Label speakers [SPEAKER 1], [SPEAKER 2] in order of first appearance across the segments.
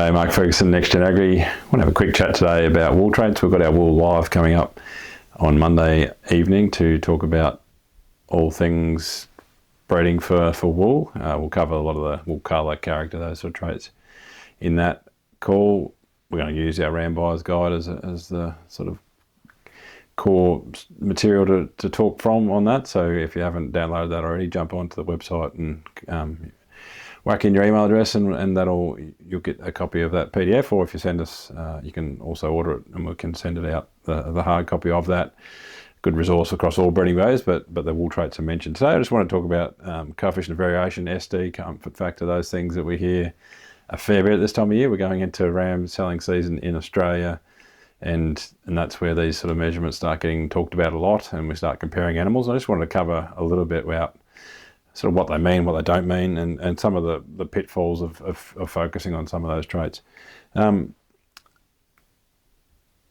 [SPEAKER 1] G'day, Mark Ferguson, neXtgen Agri. I want to have a quick chat today about wool trades. We've got our wool live coming up on Monday evening to talk about all things breeding for wool. We'll cover a lot of the wool colour, character, those sort of traits in that call. We're going to use our Ram Buyer's Guide as the sort of core material to talk from on that. So if you haven't downloaded that already, jump onto the website and whack in your email address, and you'll get a copy of that PDF. Or if you send us, you can also order it and we can send it out, the hard copy of that. Good resource across all breeding values, but the wool traits are mentioned. Today I just want to talk about coefficient of variation, SD, comfort factor, those things that we hear a fair bit at this time of year. We're going into ram selling season in Australia, and that's where these sort of measurements start getting talked about a lot, and we start comparing animals. I just wanted to cover a little bit about sort of what they mean, what they don't mean, and some of the pitfalls of focusing on some of those traits. I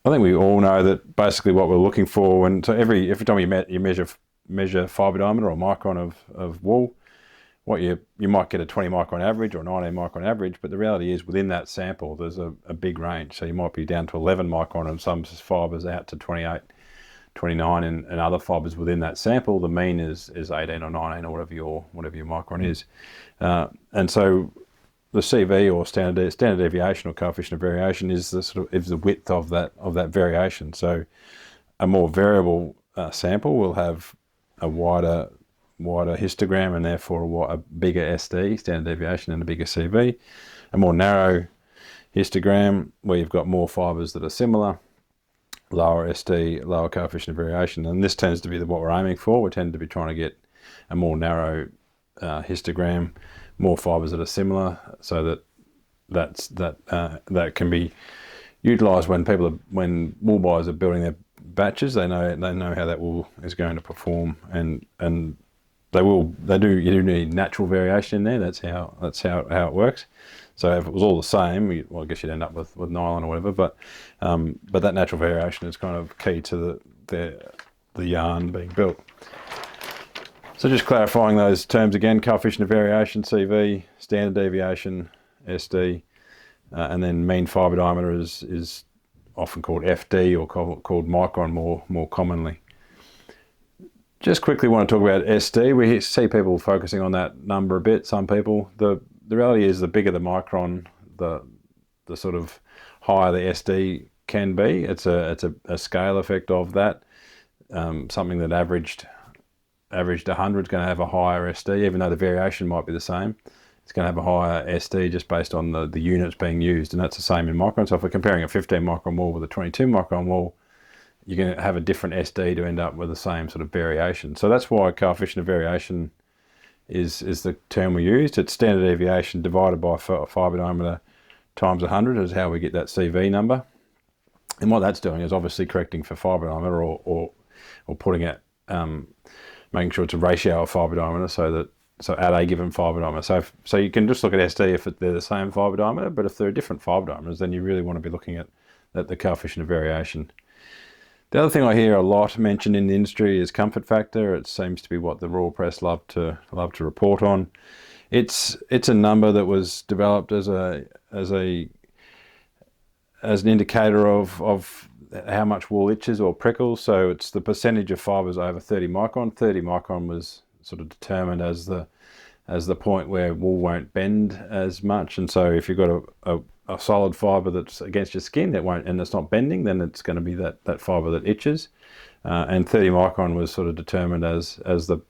[SPEAKER 1] think we all know that basically what we're looking for every time you measure fibre diameter or micron of wool, you might get a 20 micron average or 19 micron average, but the reality is within that sample there's a big range. So you might be down to 11 micron and some fibres out to 28, 29 and other fibres within that sample. The mean is 18 or 19 or whatever your micron is, and so the CV or standard deviation or coefficient of variation is the width of that variation. So a more variable sample will have a wider histogram and therefore a bigger SD, standard deviation, and a bigger CV. A more narrow histogram where you've got more fibres that are similar, lower SD, lower coefficient of variation, and this tends to be what we're aiming for. We tend to be trying to get a more narrow histogram, more fibres that are similar, so that can be utilised when wool buyers are building their batches. They know how that wool is going to perform, and you do need natural variation in there. That's how it works. So if it was all the same, I guess you'd end up with nylon or whatever. But that natural variation is kind of key to the yarn being built. So just clarifying those terms again: coefficient of variation, CV; standard deviation, SD; and then mean fibre diameter is often called FD or called micron more commonly. Just quickly want to talk about SD. We see people focusing on that number a bit. Some people. The reality is the bigger the micron, the sort of higher the SD can be. It's a scale effect of that. Something that averaged 100 is going to have a higher SD, even though the variation might be the same. It's going to have a higher SD just based on the units being used, and that's the same in micron. So if we're comparing a 15 micron wool with a 22 micron wool, you're going to have a different SD to end up with the same sort of variation. So that's why coefficient of variation is the term we used. It's standard deviation divided by fibre diameter times 100 is how we get that CV number. And what that's doing is obviously correcting for fibre diameter or putting it, making sure it's a ratio of fibre diameter so at a given fibre diameter. So you can just look at SD if they're the same fibre diameter, but if they're different fibre diameters, then you really want to be looking at the coefficient of variation. The other thing I hear a lot mentioned in the industry is comfort factor. It seems to be what the raw press love to report on. It's a number that was developed as an indicator of how much wool itches or prickles. So it's the percentage of fibres over 30 micron. 30 micron was sort of determined as the point where wool won't bend as much. And so if you've got a solid fibre that's against your skin and it's not bending, then it's going to be that fibre that itches. And 30 micron was sort of determined as the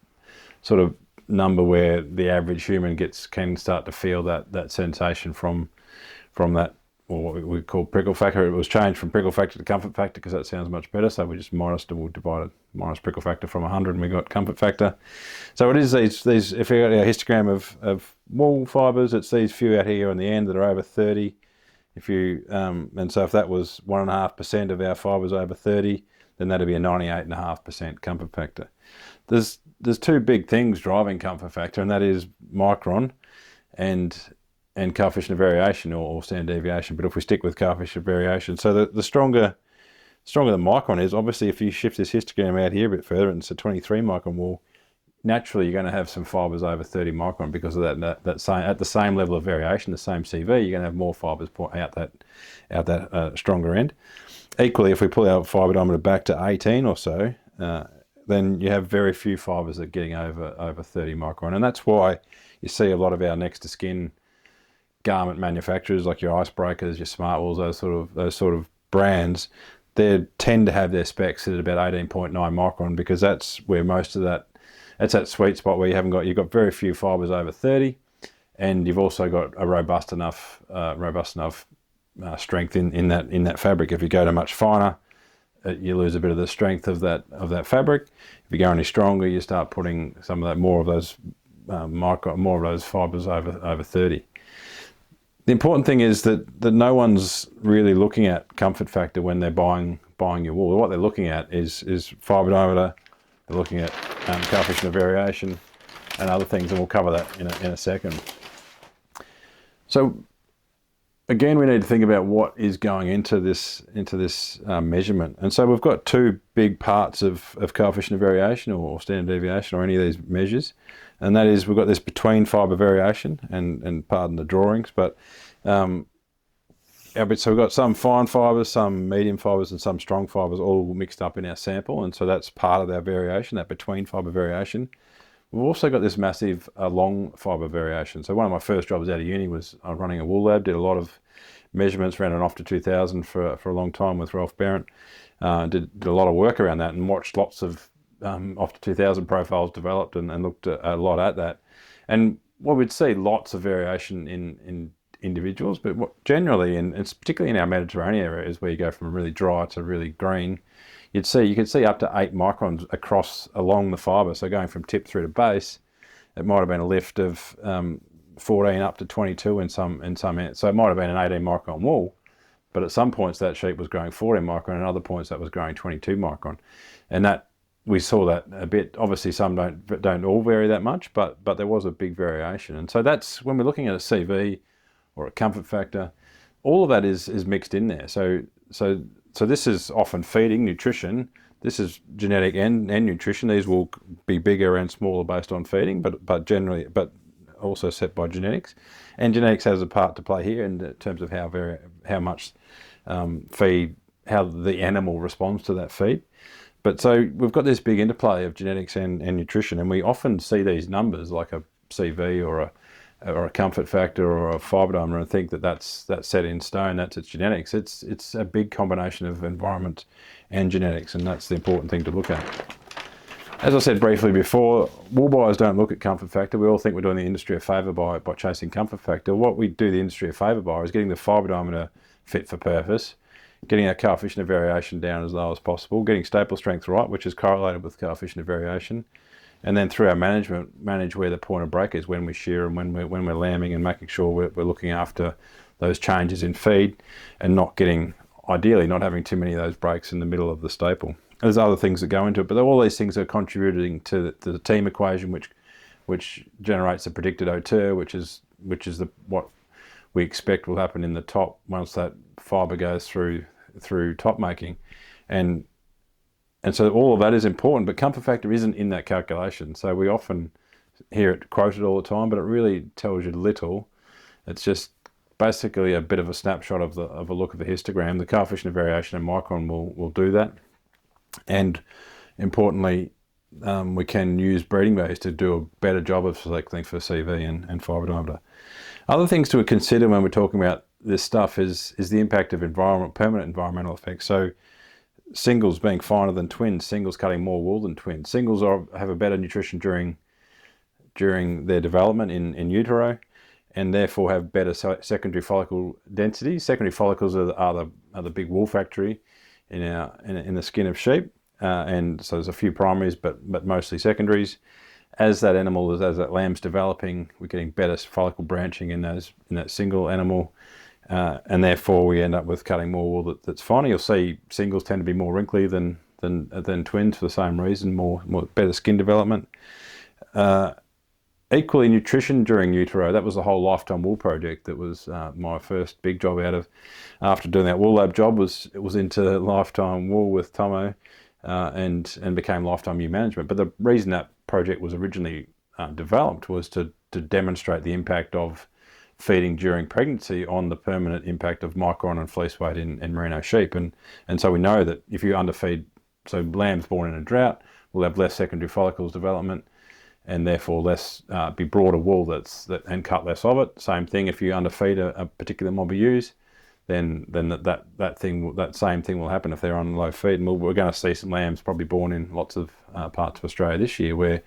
[SPEAKER 1] sort of number where the average human can start to feel that sensation from that, or what we call prickle factor. It was changed from prickle factor to comfort factor because that sounds much better. So we just minus prickle factor from 100 and we got comfort factor. So it is these if you got a histogram of wool fibres, it's these few out here on the end that are over 30. And so if that was 1.5% of our fibres over 30, then that'd be a 98.5% comfort factor. There's two big things driving comfort factor, and that is micron and coefficient of variation or standard deviation. But if we stick with coefficient of variation, so the stronger the micron is, obviously if you shift this histogram out here a bit further and it's a 23 micron wool, naturally you're going to have some fibres over 30 micron because of that same, at the same level of variation, the same CV, you're going to have more fibres out that stronger end. Equally, if we pull our fibre diameter back to 18 or so, then you have very few fibres that are getting over 30 micron, and that's why you see a lot of our neXtgen garment manufacturers, like your Icebreakers, your Smartwools, those sort of brands, they tend to have their specs at about 18.9 micron because that's where most of that's that sweet spot where you've got very few fibres over 30, and you've also got a robust enough strength in that fabric. If you go to much finer, you lose a bit of the strength of that fabric. If you go any stronger, you start putting some of that more of those fibres over 30. The important thing is that no one's really looking at comfort factor when they're buying your wool. What they're looking at is fibre diameter. They're looking at coefficient of variation and other things, and we'll cover that in a second. So again, we need to think about what is going into this measurement. And so we've got two big parts of coefficient of variation or standard deviation or any of these measures. And that is, we've got this between fibre variation, and pardon the drawings, but so we've got some fine fibres, some medium fibres, and some strong fibres all mixed up in our sample, and so that's part of our variation, that between fibre variation. We've also got this massive long fibre variation. So one of my first jobs out of uni was running a wool lab, did a lot of measurements, ran an off to 2000 for a long time with Ralph Barrett, did a lot of work around that and watched lots of off to 2000 profiles developed and looked a lot at that. And what we'd see lots of variation in individuals, but generally, and it's particularly in our Mediterranean areas where you go from really dry to really green, you could see up to 8 microns along the fibre. So going from tip through to base, it might have been a lift of 14 up to 22 in some so it might have been an 18 micron wool, but at some points that sheep was growing 14 micron, and other points that was growing 22 micron, and that we saw that a bit. Obviously, some don't all vary that much, but there was a big variation, and so that's when we're looking at a CV or a comfort factor. All of that is mixed in there. So this is often feeding, nutrition. This is genetic and nutrition. These will be bigger and smaller based on feeding, but generally, but also set by genetics. And genetics has a part to play here in terms of how much feed, how the animal responds to that feed. But so we've got this big interplay of genetics and nutrition, and we often see these numbers like a CV or a comfort factor or a fibre diameter and think that that's set in stone, that's its genetics. It's a big combination of environment and genetics, and that's the important thing to look at. As I said briefly before, wool buyers don't look at comfort factor. We all think we're doing the industry a favour by chasing comfort factor. What we do the industry a favour by is getting the fibre diameter fit for purpose, getting our coefficient of variation down as low as possible, getting staple strength right, which is correlated with coefficient of variation, and then through our management, manage where the point of break is when we shear and when we're lambing, and making sure we're looking after those changes in feed and ideally not having too many of those breaks in the middle of the staple. There's other things that go into it, but all these things are contributing to the team equation, which generates the predicted O2, which is what we expect will happen in the top once that fibre goes through top making, and so all of that is important. But comfort factor isn't in that calculation, so we often hear it quoted all the time, but it really tells you little. It's just basically a bit of a snapshot of a look of a histogram. The coefficient of variation in micron will do that. And importantly, we can use breeding values to do a better job of selecting for CV and fibre diameter. Other things to consider when we're talking about this stuff is the impact of permanent environmental effects. So singles being finer than twins, singles cutting more wool than twins. Singles have a better nutrition during their development in utero, and therefore have better secondary follicle density. Secondary follicles are the big wool factory in the skin of sheep, and so there's a few primaries, but mostly secondaries. As that lamb's developing, we're getting better follicle branching in that single animal, and therefore we end up with cutting more wool that's finer. You'll see singles tend to be more wrinkly than twins for the same reason, more better skin development. Equally, nutrition during utero. That was the whole Lifetime Wool project. That was my first big job after doing that wool lab job. It was into Lifetime Wool with Tomo, and became lifetime ewe management. But the reason that project was originally developed was to demonstrate the impact of feeding during pregnancy on the permanent impact of micron and fleece weight in merino sheep. And so we know that if you underfeed, so lambs born in a drought will have less secondary follicles development, and therefore less be broader wool and cut less of it. Same thing if you underfeed a particular mob of ewes, then that same thing will happen if they're on low feed. And we're going to see some lambs probably born in lots of parts of Australia this year where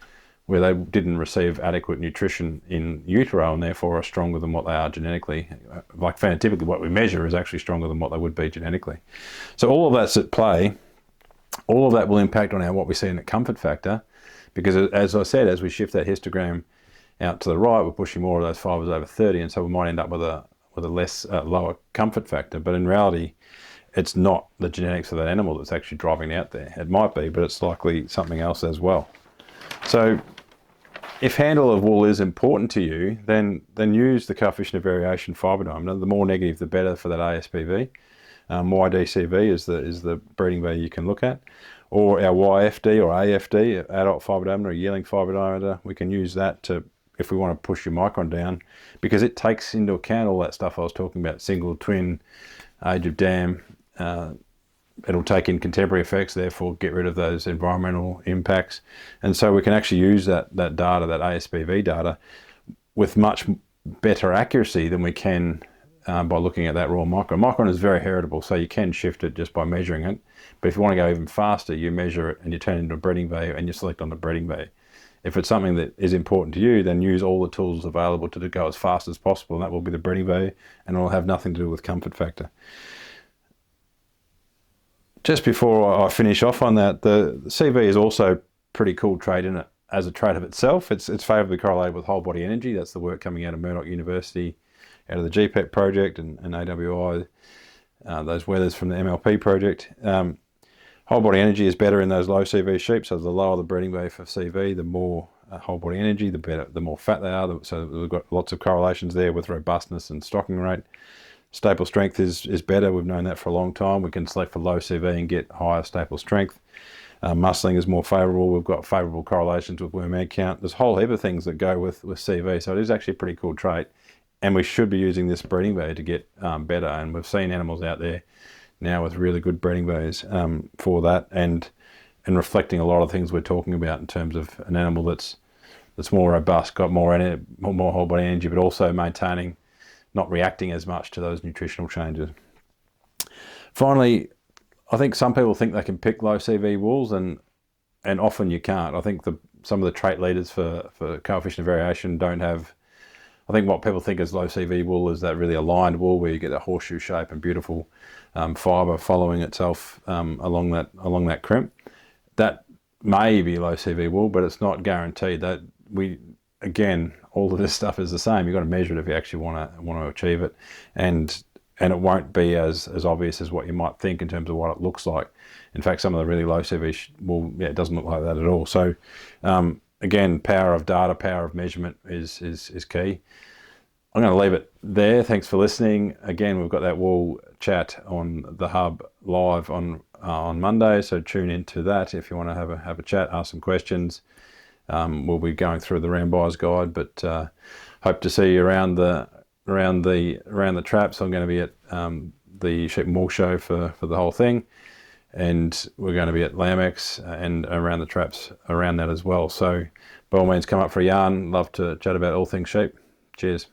[SPEAKER 1] they didn't receive adequate nutrition in utero and therefore are stronger than what they are genetically. Like phenotypically, what we measure is actually stronger than what they would be genetically. So all of that's at play. All of that will impact on what we see in the comfort factor, because as I said, as we shift that histogram out to the right, we're pushing more of those fibres over 30, and so we might end up with a lower comfort factor. But in reality, it's not the genetics of that animal that's actually driving out there. It might be, but it's likely something else as well. So if handle of wool is important to you, then use the coefficient of variation fibre diameter. The more negative, the better for that ASPV. YDCV is the breeding value you can look at, or our YFD or AFD, adult fibre diameter, or yearling fibre diameter. We can use that to, if we want to push your micron down, because it takes into account all that stuff I was talking about: single, twin, age of dam. It'll take in contemporary effects, therefore get rid of those environmental impacts. And so we can actually use that data, that ASPV data, with much better accuracy than we can by looking at that raw micron. Micron is very heritable, so you can shift it just by measuring it. But if you want to go even faster, you measure it and you turn it into a breeding value and you select on the breeding value. If it's something that is important to you, then use all the tools available to go as fast as possible, and that will be the breeding value, and it will have nothing to do with comfort factor. Just before I finish off on that, the CV is also pretty cool trait in it as a trait of itself. It's favourably correlated with whole body energy. That's the work coming out of Murdoch University, out of the GPEC project and AWI, those weathers from the MLP project. Whole body energy is better in those low CV sheep, so the lower the breeding value for CV, the more whole body energy, the better, the more fat they are. So we've got lots of correlations there with robustness and stocking rate. Staple strength is better. We've known that for a long time. We can select for low CV and get higher staple strength. Muscling is more favourable. We've got favourable correlations with worm egg count. There's a whole heap of things that go with CV, so it is actually a pretty cool trait. And we should be using this breeding value to get better. And we've seen animals out there now with really good breeding values for that, and reflecting a lot of things we're talking about in terms of an animal that's more robust, got more whole body energy, but also maintaining, not reacting as much to those nutritional changes. Finally, I think some people think they can pick low CV wools, and often you can't. I think some of the trait leaders for coefficient of variation don't have. I think what people think is low CV wool is that really aligned wool where you get a horseshoe shape and beautiful fibre following itself along that crimp. That may be low CV wool, but it's not guaranteed. That all of this stuff is the same. You've got to measure it if you actually want to achieve it, and it won't be as obvious as what you might think in terms of what it looks like. In fact, some of the really low CV wool, it doesn't look like that at all. So again, power of data, power of measurement is key. I'm going to leave it there. Thanks for listening. Again, we've got that wool chat on the Hub live on Monday, so tune into that if you want to have a chat, ask some questions. We'll be going through the Round Buyer's Guide, but hope to see you around the traps. I'm going to be at the Sheep and Wool Show for the whole thing, and we're going to be at Lambex and around the traps around that as well. So by all means, come up for a yarn. Love to chat about all things sheep. Cheers.